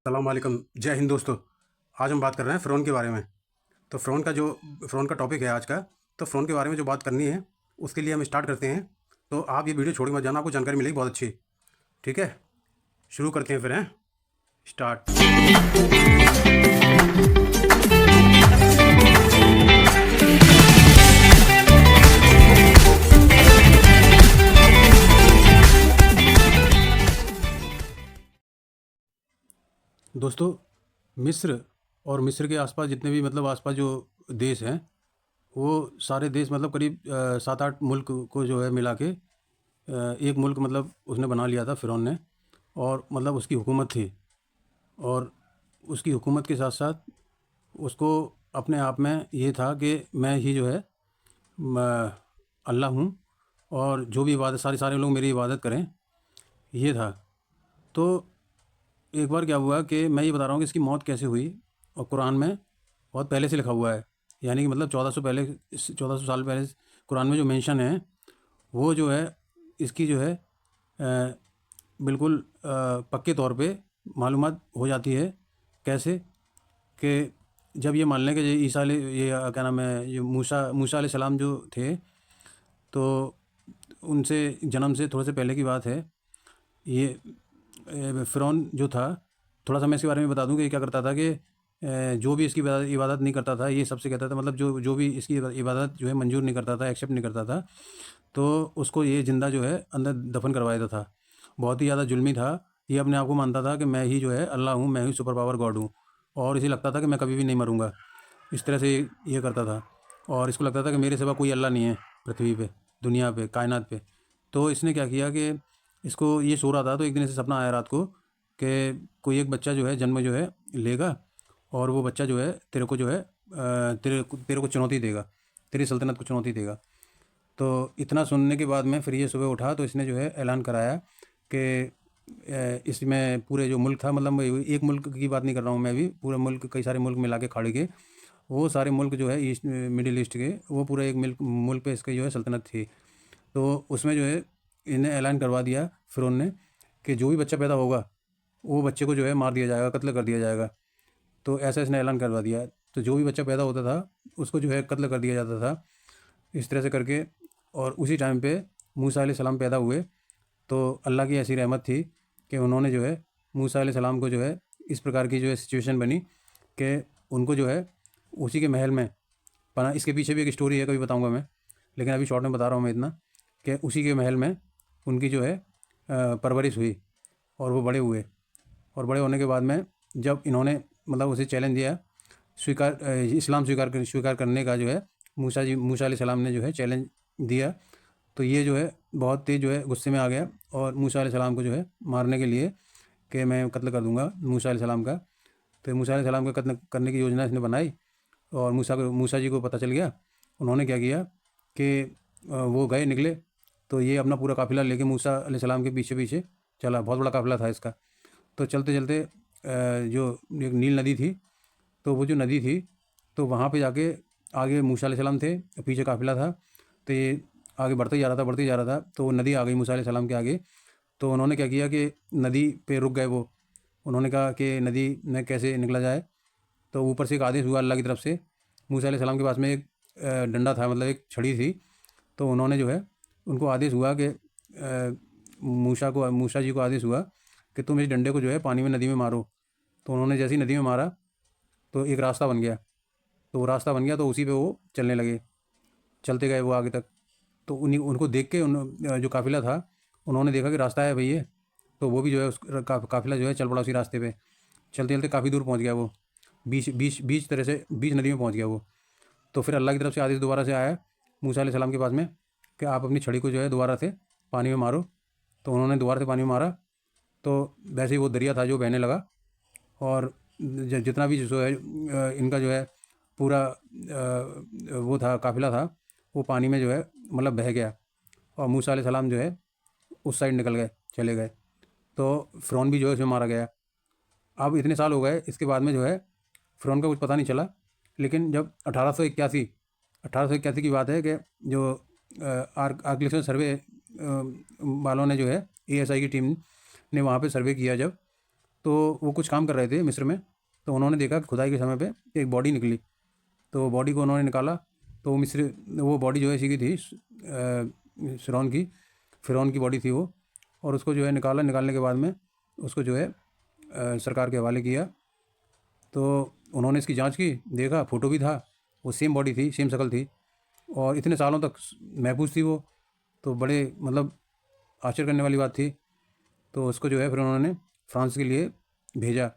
अस्सलाम वालेकुम, जय हिंद दोस्तों। आज हम बात कर रहे हैं फ़िरौन के बारे में। तो फ़िरौन का टॉपिक है आज का। तो फ़िरौन के बारे में जो बात करनी है, उसके लिए हम स्टार्ट करते हैं। तो आप ये वीडियो छोड़ के मत जाना, आपको जानकारी मिलेगी बहुत अच्छी। ठीक है, शुरू करते हैं फिर हैं, स्टार्ट। दोस्तों, मिस्र और मिस्र के आसपास जितने भी मतलब आसपास जो देश हैं, वो सारे देश मतलब करीब 7-8 मुल्क को जो है मिला के एक मुल्क मतलब उसने बना लिया था फ़िरौन ने। और मतलब उसकी हुकूमत थी, और उसकी हुकूमत के साथ साथ उसको अपने आप में ये था कि मैं ही जो है अल्लाह हूँ, और जो भी इबादत सारे सारे लोग मेरी इबादत करें, ये था। तो एक बार क्या हुआ कि मैं ये बता रहा हूँ कि इसकी मौत कैसे हुई, और कुरान में बहुत पहले से लिखा हुआ है, यानी कि मतलब 1400 साल पहले कुरान में जो मेंशन है, वो जो है इसकी जो है बिल्कुल पक्के तौर पे मालूमात हो जाती है। कैसे कि जब ये मान लें कि ये क्या नाम है, ये मूसा अलैहिस्सलाम जो थे, तो उनसे जन्म से थोड़े से पहले की बात है। ये फ़िरौन जो था, थोड़ा सा मैं इसके बारे में बता दूं कि ये क्या करता था कि जो भी इसकी इबादत नहीं करता था, ये सबसे कहता था, मतलब जो भी इसकी इबादत जो है मंजूर नहीं करता था, एक्सेप्ट नहीं करता था, तो उसको ये ज़िंदा जो है अंदर दफन करवा देता था। बहुत ही ज़्यादा जुल्मी था। ये अपने आप को मानता था कि मैं ही जो है अल्लाह हूँ, मैं ही सुपर पावर गॉड हूँ, और इसे लगता था कि मैं कभी भी नहीं मरूंगा। इस तरह से ये करता था, और इसको लगता था कि मेरे सिवा कोई अल्लाह नहीं है पृथ्वी पे, दुनिया पे, कायनात पे। तो इसने क्या किया कि इसको ये सो रहा था, तो एक दिन इसे सपना आया रात को कि कोई एक बच्चा जो है जन्म जो है लेगा, और वो बच्चा जो है तेरे को जो है तेरे को चुनौती देगा, तेरी सल्तनत को चुनौती देगा। तो इतना सुनने के बाद में फिर ये सुबह उठा, तो इसने जो है ऐलान कराया कि इसमें पूरे जो मुल्क था, मतलब मैं एक मुल्क की बात नहीं कर रहा हूँ मैं, भी पूरे मुल्क, कई सारे मुल्क मिला के खड़े के, वो सारे मुल्क जो है ईस्ट मिडिल ईस्ट के, वो पूरा एक मुल्क पे इसकी जो है सल्तनत थी। तो उसमें जो है इन्हें ऐलान करवा दिया फ़िरौन ने कि जो भी बच्चा पैदा होगा, वो बच्चे को जो है मार दिया जाएगा, कत्ल कर दिया जाएगा। तो ऐसा इसने ऐलान करवा दिया। तो जो भी बच्चा पैदा होता था, उसको जो है कत्ल कर दिया जाता था, इस तरह से करके। और उसी टाइम पे मूसा अलैहिस्सलाम पैदा हुए। तो अल्लाह की ऐसी रहमत थी कि उन्होंने जो है मूसा अलैहिस्सलाम को जो है इस प्रकार की जो है सिचुएशन बनी कि उनको जो है उसी के महल में पना। इसके पीछे भी एक स्टोरी है, कभी बताऊंगा मैं, लेकिन अभी शॉर्ट में बता रहा हूँ मैं इतना कि उसी के महल में उनकी जो है परवरिश हुई, और वो बड़े हुए। और बड़े होने के बाद में जब इन्होंने मतलब उसे चैलेंज दिया, इस्लाम स्वीकार करने का जो है मूसा अलैहिस्सलाम ने जो है चैलेंज दिया, तो ये जो है बहुत तेज़ जो है गुस्से में आ गया, और मूसा अलैहिस्सलाम को जो है मारने के लिए कि मैं कत्ल कर दूंगा मूसा अलैहिस्सलाम का। तो मूसा अलैहिस्सलाम का कत्ल करने की योजना इसने बनाई, और मूसा जी को पता चल गया। उन्होंने क्या किया कि वो गए, निकले। तो ये अपना पूरा काफ़िला लेके मूसा अलैहिस्सलाम के पीछे पीछे चला। बहुत बड़ा काफ़िला था इसका। तो चलते चलते जो एक नील नदी थी, तो वो जो नदी थी, तो वहाँ पे जाके आगे मूसा अलैहिस्सलाम थे, पीछे काफ़िला था। तो ये आगे बढ़ते ही जा रहा था, बढ़ते ही जा रहा था। तो वो नदी आ गई मूसा अलैहिस्सलाम के आगे। तो उन्होंने क्या किया कि नदी पे रुक गए वो। उन्होंने कहा कि नदी में कैसे निकला जाए। तो ऊपर से एक आदेश हुआ अल्लाह की तरफ से। मूसा अलैहिस्सलाम के पास में एक डंडा था, मतलब एक छड़ी थी। तो उन्होंने जो है उनको आदेश हुआ कि मूसा जी को आदेश हुआ कि तुम इस डंडे को जो है पानी में, नदी में मारो। तो उन्होंने जैसे ही नदी में मारा, तो एक रास्ता बन गया। तो वो रास्ता बन गया, तो उसी पे वो चलने लगे, चलते गए वो आगे तक। तो उनको देख के जो काफ़िला था, उन्होंने देखा कि रास्ता है भाई ये। तो वो भी जो है काफ़िला जो है चल पड़ा उसी रास्ते पे। चलते चलते काफ़ी दूर पहुंच गया वो, बीच नदी में पहुंच गया वो। तो फिर अल्लाह की तरफ से आदेश दोबारा से आया मूसा अलैहिस्सलाम के पास में कि आप अपनी छड़ी को जो है दोबारा से पानी में मारो। तो उन्होंने दोबारा से पानी में मारा, तो वैसे ही वो दरिया था जो बहने लगा। और जितना भी जो है इनका जो है पूरा वो था, काफ़िला था, वो पानी में जो है मतलब बह गया। और मूसा अलैहिस्सलाम जो है उस साइड निकल गए, चले गए। तो फ़िरौन भी जो है उसमें मारा गया। अब इतने साल हो गए, इसके बाद में जो है फ़िरौन का कुछ पता नहीं चला। लेकिन जब 1881 की बात है कि जो आर्कियोलॉजिकल सर्वे वालों ने जो है ASI की टीम ने वहाँ पे सर्वे किया जब, तो वो कुछ काम कर रहे थे मिस्र में, तो उन्होंने देखा कि खुदाई के समय पे एक बॉडी निकली। तो बॉडी को उन्होंने निकाला, तो वो बॉडी जो है इसी की थी, फ़िरौन की बॉडी थी वो। और उसको जो है निकाला, निकालने के बाद में उसको जो है सरकार के हवाले किया। तो उन्होंने इसकी जांच की, देखा फ़ोटो भी था, वो सेम बॉडी थी, सेम शक्ल थी, और इतने सालों तक महफूज थी वो। तो बड़े मतलब आश्चर्य करने वाली बात थी। तो उसको जो है फिर उन्होंने फ्रांस के लिए भेजा।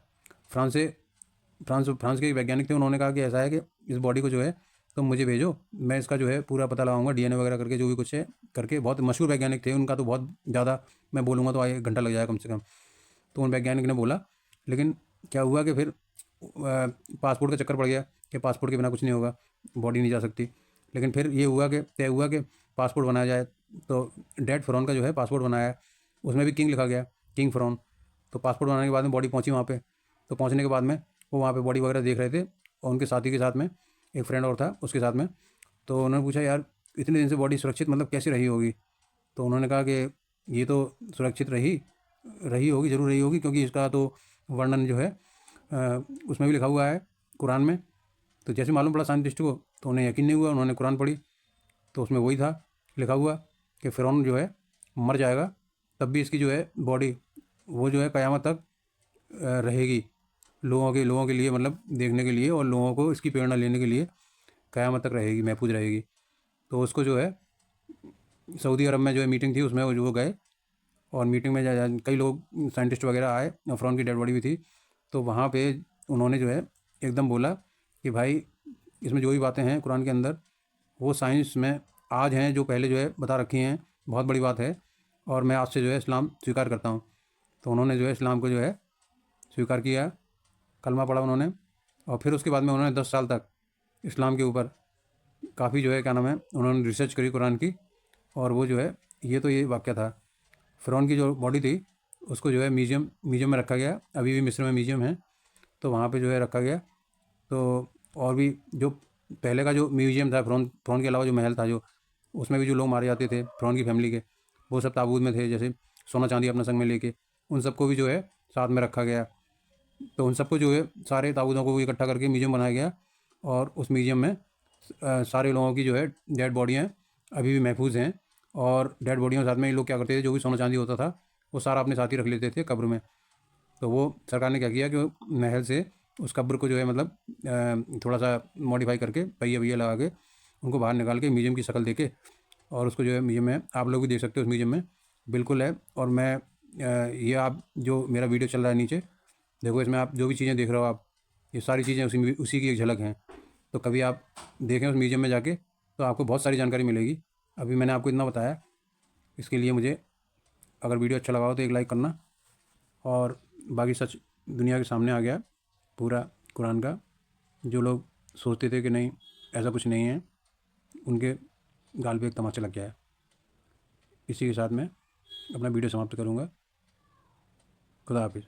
फ्रांस के एक वैज्ञानिक थे, उन्होंने कहा कि ऐसा है कि इस बॉडी को जो है तुम मुझे भेजो, मैं इसका जो है पूरा पता लगाऊंगा, डीएनए वगैरह करके जो भी कुछ है करके। बहुत मशहूर वैज्ञानिक थे, उनका तो बहुत ज़्यादा, मैं बोलूँगा तो 1 घंटा लग जाएगा कम से कम। तो उन वैज्ञानिक ने बोला, लेकिन क्या हुआ कि फिर पासपोर्ट का चक्कर पड़ गया कि पासपोर्ट के बिना कुछ नहीं होगा, बॉडी नहीं जा सकती। लेकिन फिर ये हुआ कि तय हुआ कि पासपोर्ट बनाया जाए। तो डेड फ़िरौन का जो है पासपोर्ट बनाया, उसमें भी किंग लिखा गया, किंग फ़िरौन। तो पासपोर्ट बनाने के बाद में बॉडी पहुंची वहाँ पे। तो पहुंचने के बाद में वो वहाँ पे बॉडी वगैरह देख रहे थे, और उनके साथी के साथ में एक फ्रेंड और था उसके साथ में। तो उन्होंने पूछा, यार इतने दिन से बॉडी सुरक्षित मतलब कैसे रही होगी? तो उन्होंने कहा कि ये तो सुरक्षित रही रही होगी, ज़रूर रही होगी, क्योंकि इसका तो वर्णन जो है उसमें भी लिखा हुआ है कुरान में। तो जैसे मालूम पड़ा साइंटिस्ट को, तो उन्हें यकीन नहीं हुआ, उन्होंने कुरान पढ़ी, तो उसमें वही था लिखा हुआ कि फ़िरौन जो है मर जाएगा, तब भी इसकी जो है बॉडी वो जो है क़यामत तक रहेगी, लोगों के लिए, मतलब देखने के लिए, और लोगों को इसकी प्रेरणा लेने के लिए क़यामत तक रहेगी, महफूज रहेगी। तो उसको जो है सऊदी अरब में जो है मीटिंग थी, उसमें वो गए, और मीटिंग में कई लोग साइंटिस्ट वगैरह आए, और फ़िरौन की डेड बॉडी भी थी। तो वहाँ पे उन्होंने जो है एकदम बोला कि भाई इसमें जो भी बातें हैं कुरान के अंदर, वो साइंस में आज हैं, जो पहले जो है बता रखी हैं, बहुत बड़ी बात है, और मैं आज से जो है इस्लाम स्वीकार करता हूँ। तो उन्होंने जो है इस्लाम को जो है स्वीकार किया, कलमा पढ़ा उन्होंने, और फिर उसके बाद में उन्होंने 10 साल तक इस्लाम के ऊपर काफ़ी जो है क्या नाम है उन्होंने रिसर्च करी कुरान की। और वो जो है ये वाक़या था। फ़िरौन की जो बॉडी थी उसको जो है म्यूज़ियम में रखा गया, अभी भी मिस्र में म्यूज़ियम है, तो वहाँ पे जो है रखा गया। तो और भी जो पहले का जो म्यूज़ियम था, फ़िरौन के अलावा जो महल था, जो उसमें भी जो लोग मारे जाते थे फ़िरौन की फैमिली के, वो सब ताबूत में थे, जैसे सोना चांदी अपना संग में लेके, उन सबको भी जो है साथ में रखा गया। तो उन सबको जो है सारे ताबूतों को इकट्ठा करके म्यूज़ियम बनाया गया, और उस म्यूज़ियम में सारे लोगों की जो है डेड बॉडियाँ अभी भी महफूज हैं। और डेड बॉडियों के साथ में ये लोग क्या करते थे, जो भी सोना चांदी होता था वो सारा अपने साथ ही रख लेते थे कब्र में। तो वो सरकार ने क्या किया कि वो महल से उस कब्र को जो है मतलब थोड़ा सा मॉडिफाई करके पहिए वहिए लगा के उनको बाहर निकाल के म्यूज़ियम की शक्ल देके, और उसको जो है म्यूज़ियम में आप लोग भी देख सकते हो, उस म्यूज़ियम में बिल्कुल है। और मैं ये आप जो मेरा वीडियो चल रहा है नीचे देखो, इसमें आप जो भी चीज़ें देख रहे हो आप, ये सारी चीज़ें उसी की एक झलक हैं। तो कभी आप देखें उस म्यूज़ियम में जाके, तो आपको बहुत सारी जानकारी मिलेगी। अभी मैंने आपको इतना बताया, इसके लिए मुझे, अगर वीडियो अच्छा लगा हो तो एक लाइक करना। और बाकी सच दुनिया के सामने आ गया पूरा कुरान का। जो लोग सोचते थे कि नहीं ऐसा कुछ नहीं है, उनके गाल पे एक तमाचा लग गया है। इसी के साथ मैं अपना वीडियो समाप्त करूँगा। खुदा हाफिज़।